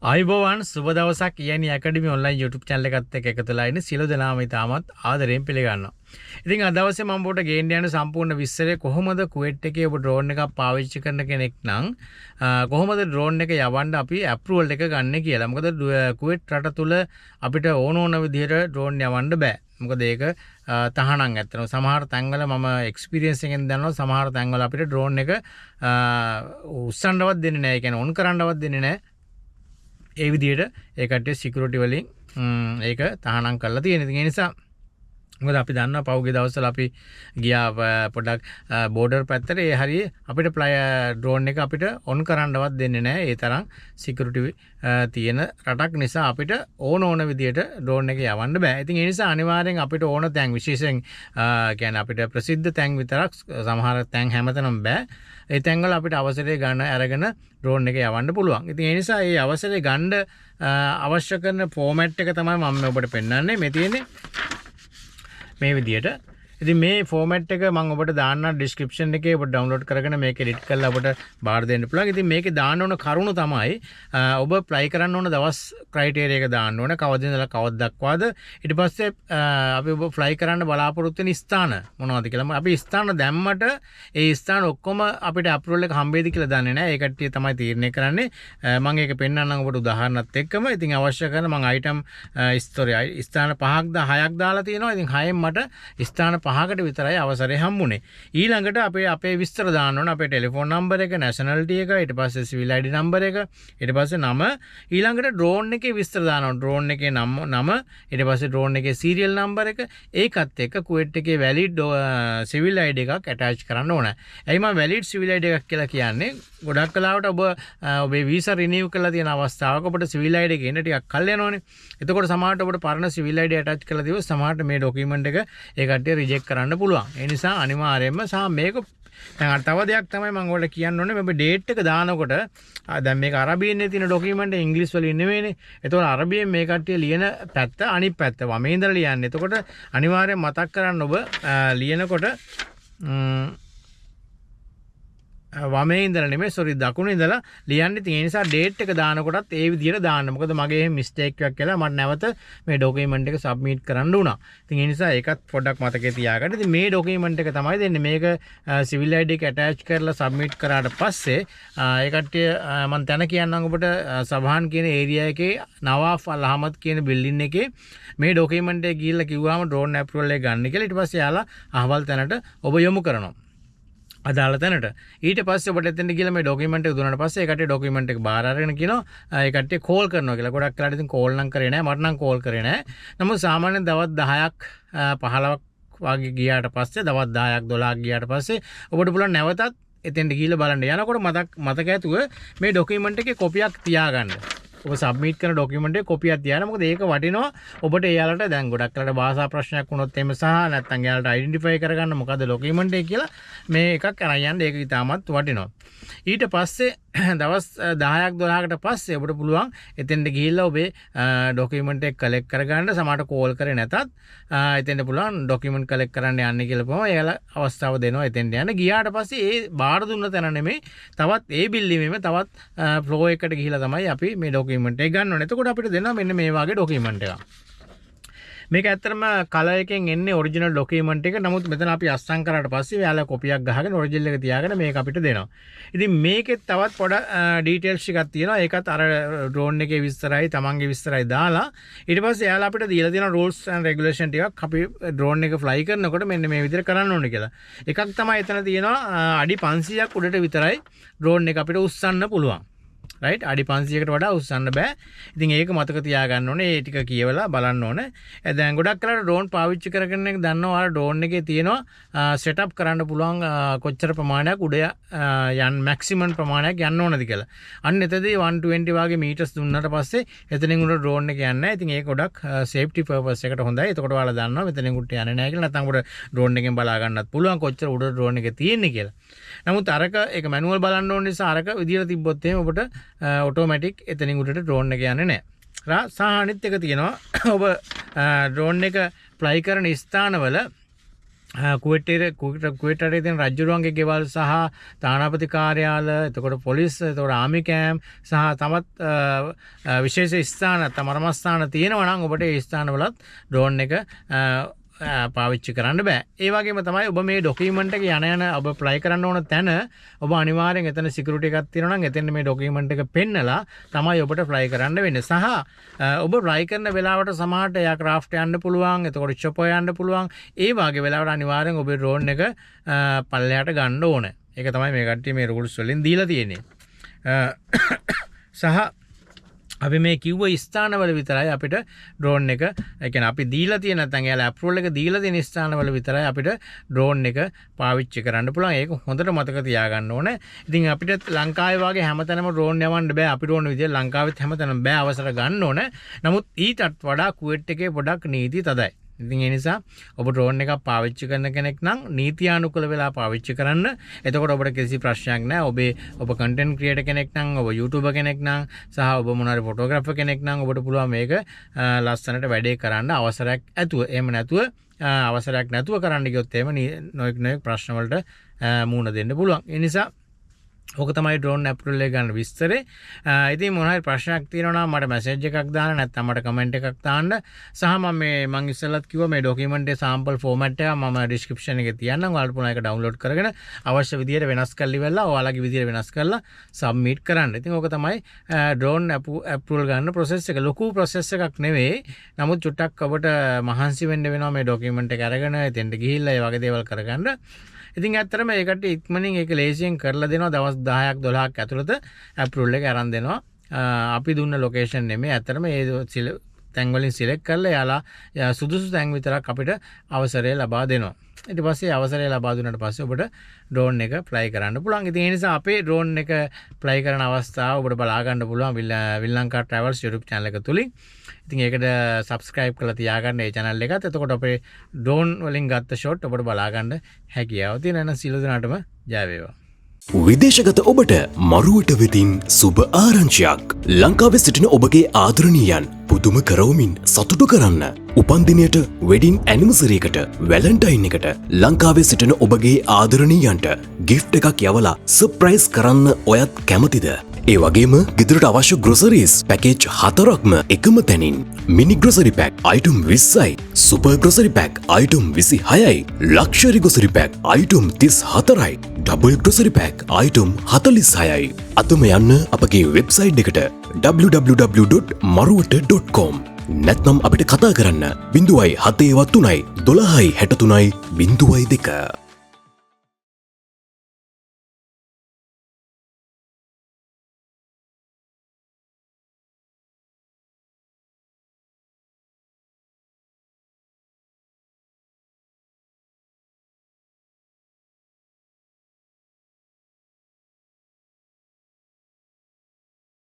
ආයුබෝවන් සුබ දවසක් කියන්නේ ඇකඩමි ඔන්ලයින් YouTube channel එකත් එක්ක එකතු වෙලා ඉන්න සියලු දෙනාම ඉතාමත් ආදරයෙන් පිළිගන්නවා. ඉතින් අද දවසේ මම ඔබට ගේන්න යන සම්පූර්ණ විස්තරය කොහොමද කුවේට් එකේ ඔබ ඩ්‍රෝන් එකක් පාවිච්චි කරන කෙනෙක් නම් කොහොමද ඩ්‍රෝන් එක යවන්න අපි අප්‍රූවල් එක ගන්න කියලා. මොකද කුවේට් රට තුල අපිට ඕන විදිහට ඩ්‍රෝන් යවන්න බෑ. මොකද ඒක තහනම් ඇත්තනවා. සමහර තැන්වල මම එක්ස්පීරියන්ස් එකෙන් දන්නවා සමහර තැන්වල අපිට ඩ්‍රෝන් එක උස්සන්නවත් දෙන්නේ නැහැ. ඒ කියන්නේ ඔන් කරන්නවත් දෙන්නේ නැහැ. ඒ විදිහට ඒ කට්ටිය සිකියුරිටි වලින් ඒක තහනම් කරලා තියෙන. ඉතින් ඒ නිසා මොකද අපි දන්නවා පහුගිය දවස්වල අපි ගියා පොඩක් බෝඩර් පැත්තට ඒ හරිය අපිට ඩ්‍රෝන් එක අපිට ඔන් කරන්නවත් දෙන්නේ නැහැ. ඒ තරම් සිකියුරිටි තියෙන රටක් නිසා අපිට ඕන විදිහට ඩ්‍රෝන් එක යවන්න බෑ. ඉතින් ඒ නිසා අනිවාර්යෙන් අපිට ඕන තැන් විශේෂයෙන් කියන්නේ අපිට ප්‍රසිද්ධ තැන් විතරක් සමහර තැන් හැමතැනම බෑ. ඒ තැන්වල අපිට අවසරය ගන්න අරගෙන ඩ්‍රෝන් එක යවන්න පුළුවන්. ඉතින් ඒ නිසා මේ අවසරය ගන්න අවශ්‍ය කරන ෆෝමැට් එක තමයි මම ඔබට පෙන්නන්නේ. මේ තියෙන්නේ මේ විදියට. ඉතින් මේ ෆෝමැට් එක මම ඔබට දාන්න ඩිස්ක්‍රිප්ෂන් එකේ ඔබ ඩවුන්ලෝඩ් කරගෙන මේක එඩිට් කරලා ඔබට බාර දෙන්න පුළුවන්. ඉතින් මේකේ දාන්න ඕන කරුණු තමයි ඔබ ප්ලයි කරන්න ඕන දවස් ක්‍රයිටීරියා එක දාන්න ඕන. කවද ඉඳලා කවද දක්වාද. ඊට පස්සේ අපි ඔබ ෆ්ලයි කරන්න බලාපොරොත්තු වෙන ස්ථාන මොනවද කියලා. අපි ස්ථාන දැම්මට ඒ ස්ථාන ඔක්කොම අපිට අප්‍රූවල් එක හම්බෙයිද කියලා දන්නේ නැහැ. ඒ කට්ටිය තමයි තීරණය කරන්නේ. මම ඒක පෙන්නන්නම් ඔබට උදාහරණත් එක්කම. ඉතින් අවශ්‍ය කරන මම අයිටම් ස්ථාන 5ක් 6ක් දාලා තියෙනවා. ඉතින් 6න් මට ස්ථාන 5කට විතරයි අවසරය හම්බුනේ. ඊළඟට අපේ විස්තර දාන්න ඕන. අපේ ටෙලිෆෝන් නම්බර් එක, නැෂනලිටි එක, ඊට පස්සේ සිවිල් ID නම්බර් එක, ඊට පස්සේ නම, ඊළඟට ඩ්‍රෝන් එකේ විස්තර දාන්න ඕන. ඩ්‍රෝන් එකේ නම, ඊට පස්සේ ඩ්‍රෝන් එකේ සීරියල් නම්බර් එක, ඒකත් එක්ක කුවේට් එකේ වැලිඩ් සිවිල් ID එකක් ඇටච් කරන්න ඕන. එයි මම වැලිඩ් සිවිල් ID එකක් කියලා කියන්නේ ගොඩක් කලාවට ඔබේ වීසා රිනිව් කරලා තියෙන අවස්ථාවක ඔබට සිවිල් ID එක එන්න ටිකක් කල් යනවනේ. එතකොට සමහරට ඔබට පරණ සිවිල් ID ඇටච් කරලා තියුවොත් සමහරට මේ ඩොකියුමන්ට් එක ඒ කට්ටිය රිජෙක්ට් කරන්න පුළුවන්. ඒ නිසා අනිවාර්යයෙන්ම මේක දැන් තව දෙයක් තමයි මම ඔයාලට කියන්න ඕනේ. මේ ඩේට් එක දානකොට දැන් මේක අරබියෙන්නේ තියෙන ඩොකියුමන්ට් එක ඉංග්‍රීසි වලින් නෙවෙයිනේ. ඒතකොට අරබියෙන් මේ කට්ටිය ලියන පැත්ත අනිත් පැත්ත වමේ ඉඳලා ලියන්නේ. එතකොට අනිවාර්යෙන් මතක් කරන්න ඔබ ලියනකොට වමේ ඉඳලා නෙමෙයි දකුණේ ඉඳලා ලියන්න. ඉතින් ඒ නිසා ඩේට් එක දානකොටත් ඒ විදිහට දාන්න. මොකද මගේ එහෙම මිස්ටේක් එකක් කියලා මට නැවත මේ ඩොකියුමන්ට් එක සබ්මිට් කරන්න වුණා. ඉතින් ඒ නිසා ඒකත් පොඩ්ඩක් මතකේ තියාගන්න. ඉතින් මේ ඩොකියුමන්ට් එක තමයි දෙන්නේ. මේක සිවිල් ID එක ඇටච් කරලා සබ්මිට් කරාට පස්සේ ඒ කට්ටිය මම තැන කියන්නම් ඔබට සබහන් කියන ඒරියා එකේ නවාෆ් අල් අහමද් කියන බිල්ඩින් එකේ මේ ඩොකියුමන්ට් එක ගිහිල්ලා කිව්වම ඩ්‍රෝන් අප්‍රූවල් එක ගන්න කියලා. ඊට පස්සේ යාලා අහවල් තැනට ඔබ යොමු කරනවා. අදාළ තැනට. ඊට පස්සේ ඔබට එතෙන්ට ගිහලා මේ ඩොකියුමන්ට් එක දුන්නාට පස්සේ ඒ කට්ටිය ඩොකියුමන්ට් එක බාර අරගෙන කියනවා ඒ කට්ටිය කෝල් කරනවා කියලා. ගොඩක් වෙලාවට ඉතින් කෝල් නම් කරේ නැහැ. මට නම් කෝල් කරේ නැහැ. නමුත් සාමාන්‍යයෙන් දවස් 10ක් 15ක් වගේ ගියාට පස්සේ දවස් 10ක් 12ක් ගියාට පස්සේ ඔබට පුළුවන් නැවතත් එතෙන්ට ගිහලා බලන්න. යනකොට මතක ඇතුව මේ ඩොකියුමන්ට් එකේ කොපියක් තියාගන්න. ඔබ සබ්මිට් කරන ඩොකියුමන්ට් එකේ කොපියක් තියාගන්න. මොකද ඒක වටිනවා ඔබට එයාලට දැන් ගොඩක් වෙලාවට භාෂා ප්‍රශ්නයක් වුණොත් එimhe සහ නැත්නම් එයාලට අයිඩෙන්ටිෆයි කරගන්න මොකද්ද ඩොකියුමන්ට් එක කියලා මේ එකක් අරන් යන්න. ඒක ඉතාමත් වටිනවා. ඊට පස්සේ දවස් 10ක් 12කට පස්සේ ඔබට පුළුවන් එතෙන්ට ගිහිල්ලා ඔබේ ඩොකියුමන්ට් එක කලෙක්ට් කරගන්න. සමහරට කෝල් කරේ නැතත් එතෙන්ට පුළුවන් ඩොකියුමන්ට් කලෙක්ට් කරන්න යන්න කියලා පොම එයාලා අවස්ථාව දෙනවා එතෙන්ට යන්න. ගියාට පස්සේ ඒ බාර දුන්න තැන නෙමෙයි තවත් ඒ බිල්ඩිමේම තවත් ෆ්ලෝ එකකට ගිහිල්ලා තමයි අපි මේ ඩොකියුමන්ට් එක ගන්න ඕනේ. එතකොට අපිට දෙනවා මෙන්න මේ වගේ ඩොකියුමන්ට් එකක්. මේක ඇත්තටම කලර් එකෙන් එන්නේ ඔරිජිනල් ඩොකියුමන්ට් එක. නමුත් මෙතන අපි අස්සම් කරාට පස්සේ එයාලා කොපියක් ගහගෙන ඔරිජිනල් එක තියාගෙන මේක අපිට දෙනවා. ඉතින් මේකෙත් තවත් පොඩ ඩීටේල්ස් ටිකක් තියෙනවා. ඒකත් අර ඩ්‍රෝන් එකේ විස්තරයි තමන්ගේ විස්තරයි දාලා ඊට පස්සේ එයාලා අපිට දීලා තියෙන රූල්ස් ඇන්ඩ් රෙගුලේෂන් ටිකක් අපි ඩ්‍රෝන් එක ෆ්ලයි කරනකොට මෙන්න මේ විදිහට කරන්න ඕනේ කියලා. එකක් තමයි එතන තියෙනවා අඩි 500ක් උඩට විතරයි ඩ්‍රෝන් එක අපිට උස්සන්න පුළුවන්. රයිට් අඩි 500කට වඩා උස්සන්න බෑ. ඉතින් ඒක මතක තියාගන්න ඕනේ. ඒ ටික කියවලා බලන්න ඕනේ. දැන් ගොඩක් වෙලාවට ඩ්‍රෝන් පාවිච්චි කරගෙන දන්නවා ඔයාලා ඩ්‍රෝන් එකේ තියෙනවා සෙටප් කරන්න පුළුවන් කොච්චර ප්‍රමාණයක් උඩ යන්න මැක්සිමම් ප්‍රමාණයක් යන්න ඕනද කියලා. අන්න එතනදී 120 වගේ මීටර්ස් දුන්නාට පස්සේ එතනින් උඩ ඩ්‍රෝන් එක යන්නේ නැහැ. ඉතින් ඒක ගොඩක් සේෆ්ටි පර්පස් එකට හොඳයි. එතකොට ඔයාලා දන්නවා මෙතනින් උඩට යන්නේ නැහැ කියලා. නැත්නම් උඩ ඩ්‍රෝන් එකෙන් බලා ගන්නත් පුළුවන් කොච්චර උඩ ඩ්‍රෝන් එක තියෙන්නේ කියලා. නමුත් අරක ඒක මැනුවල් බලන්න ඕන නිසා අරක විදියට තිබ්බොත් එහෙම ඔබට ඔටෝමැටික් එතනින් උඩට ඩ්‍රෝන් එක යන්නේ නැහැ. සහ අනිත් එක තියෙනවා ඔබ ඩ්‍රෝන් එක ෆ්ලයි කරන ස්ථානවල කුවේට්ටේ තියෙන රජුරුවන්ගේ ගෙවල් සහ තානාපති කාර්යාල, එතකොට පොලිස්, එතකොට ආමි කෑම් සහ තමත් විශේෂ ස්ථාන මර්මස්ථාන තියෙනවා නම් ඔබට ඒ ස්ථානවලත් ඩ්‍රෝන් එක පාවිච්චි කරන්න බෑ. ඒ වගේම තමයි ඔබ මේ ඩොකියුමන්ට් එක යන ඔබ ප්ලයි කරන්න ඕන තැන ඔබ අනිවාර්යෙන් එතන සිකියුරිටි එකක් තියෙනවා නම් එතෙන් මේ ඩොකියුමන්ට් එක පෙන්නලා තමයි ඔබට ප්ලයි කරන්න වෙන්නේ. සහ ඔබ ප්ලයි කරන වෙලාවට සමහරට එයා ක්‍රාෆ්ට් යන්න පුළුවන්, එතකොට චොපර් යන්න පුළුවන්. ඒ වගේ වෙලාවට අනිවාර්යෙන් ඔබේ ඩ්‍රෝන් එක පල්ලෙහාට ගන්න ඕන. ඒක තමයි මේ කට්ටිය මේ රුල්ස් වලින් දීලා තියෙන්නේ. සහ අපි මේ කිව්ව ස්ථානවල විතරයි අපිට ඩ්‍රෝන් එක, ඒ කියන්නේ අපි දීලා තියෙන නැත්නම් එයාලා අප්‍රූවල් එක දීලා තියෙන ස්ථානවල විතරයි අපිට ඩ්‍රෝන් එක පාවිච්චි කරන්න පුළුවන්. ඒක හොඳට මතක තියාගන්න ඕනේ. ඉතින් අපිට ලංකාවේ වගේ හැමතැනම ඩ්‍රෝන් යවන්න බෑ. අපිට ඕන විදිහට ලංකාවෙත් හැමතැනම බෑ, අවසර ගන්න ඕනේ. නමුත් ඊටත් වඩා කුවේට් එකේ පොඩක් නීති තදයි. ඉතින් ඒ නිසා ඔබ ඩ්‍රෝන් එකක් පාවිච්චි කරන කෙනෙක් නම් නීතියානුකූල වෙලා පාවිච්චි කරන්න. එතකොට ඔබට කිසි ප්‍රශ්නයක් නැහැ. ඔබ කන්ටෙන්ට් ක්‍රියේටර් කෙනෙක් නම්, ඔබ YouTuber කෙනෙක් නම්, සහ ඔබ මොනවාරි ෆොටෝග්‍රැෆර් කෙනෙක් නම් ඔබට පුළුවන් මේක ලස්සනට වැඩේ කරන්න අවසරයක් ඇතුව. එහෙම නැතුව අවසරයක් නැතුව කරන්න ගියොත් එහෙම නොයෙක් ප්‍රශ්න වලට මුහුණ දෙන්න පුළුවන්. ඒ නිසා ඕක තමයි ඩ්‍රෝන් අප්‍රූවල් එක ගන්න විස්තරේ. ඉතින් මොන හරි ප්‍රශ්නයක් තියෙනවා නම් මට මැසේජ් එකක් දාන්න, නැත්නම් මට කමෙන්ට් එකක් දාන්න. සහ මම ඉස්සෙල්ලත් කිව්වා මේ ඩොකියුමන්ට් එකේ සාම්පල් ෆෝමැට් එක මම ඩිස්ක්‍රිප්ෂන් එකේ තියන්නම්. ඔයාලට පුළුවන් ඒක ඩවුන්ලෝඩ් කරගෙන අවශ්‍ය විදියට වෙනස් කරලා ඉවරලා ඔයාලගේ විදියට වෙනස් කරලා සබ්මිට් කරන්න. ඉතින් ඕක තමයි ඩ්‍රෝන් අප්‍රූවල් ගන්න process එක. ලොකු process එකක් නෙවෙයි. නමුත් චුට්ටක් ඔබට මහන්සි වෙන්න වෙනවා මේ ඩොකියුමන්ට් එක අරගෙන එතෙන්ට ගිහිල්ලා ඒ වගේ දේවල් කරගන්න. ඉතින් ඇත්තටම ඒකට ඉක්මනින් ඒක ලේසියෙන් කරලා දෙනවා. දවස් 10ක් 12ක් ඇතුළත අප්‍රූවල් එක අරන් දෙනවා. අපි දුන්න ලොකේෂන් නෙමෙයි. ඇත්තටම ඒ තැන් වලින් සිලෙක්ට් කරලා යාලා සුදුසු තැන් විතරක් අපිට අවසරය ලබා දෙනවා. ඊට පස්සේ අවසරය ලබා දුන්නාට පස්සේ ඔබට ඩ්‍රෝන් එක ප්ලයි කරන්න පුළුවන්. ඉතින් ඒ නිසා අපේ ඩ්‍රෝන් එක ප්ලයි කරන අවස්ථාව ඔබට බලා ගන්න පුළුවන් විල්ලංකා ට්‍රැවල්ස් YouTube channel එක තුලින්. ඉතින් ඒකට subscribe කරලා තියාගන්න ඒ channel එකත්. එතකොට අපේ ඩ්‍රෝන් වලින් ගත්ත shot ඔබට බලා ගන්න හැකියාව තියෙනවා. එහෙනම් සියලු දෙනාටම ජය වේවා. විදේශගත ඔබට මරුවට වෙතින් සුබ ආරංචියක්. ලංකාවේ සිටින ඔබගේ ආදරණීයන් පුදුම කරවමින් සතුටු කරන්න. උපන්දිනයට, වෙඩින් ඇනිවර්සරි එකට, වැලන්ටයින් එකට ලංකාවේ සිටින ඔබගේ ආදරණීයන්ට gift එකක් යවලා සර්ප්‍රයිස් කරන්න ඔයත් කැමතිද? ඒ වගේම ගෙදරට අවශ්‍ය ග්‍රොසරීස් පැකේජ් 4ක්ම එකම තැනින්. මිනි ග්‍රොසරි පැක් අයිටම් 20යි, සුපර් ග්‍රොසරි පැක් අයිටම් 26යි, ලක්ෂරි ග්‍රොසරි පැක් අයිටම් 34යි, ඩබල් ග්‍රොසරි පැක් අයිටම් 46යි. අතම යන්න අපගේ වෙබ්සයිට් එකට www.maruwata.com. නැත්නම් අපිට කතා කරන්න 0.7 12 63 02.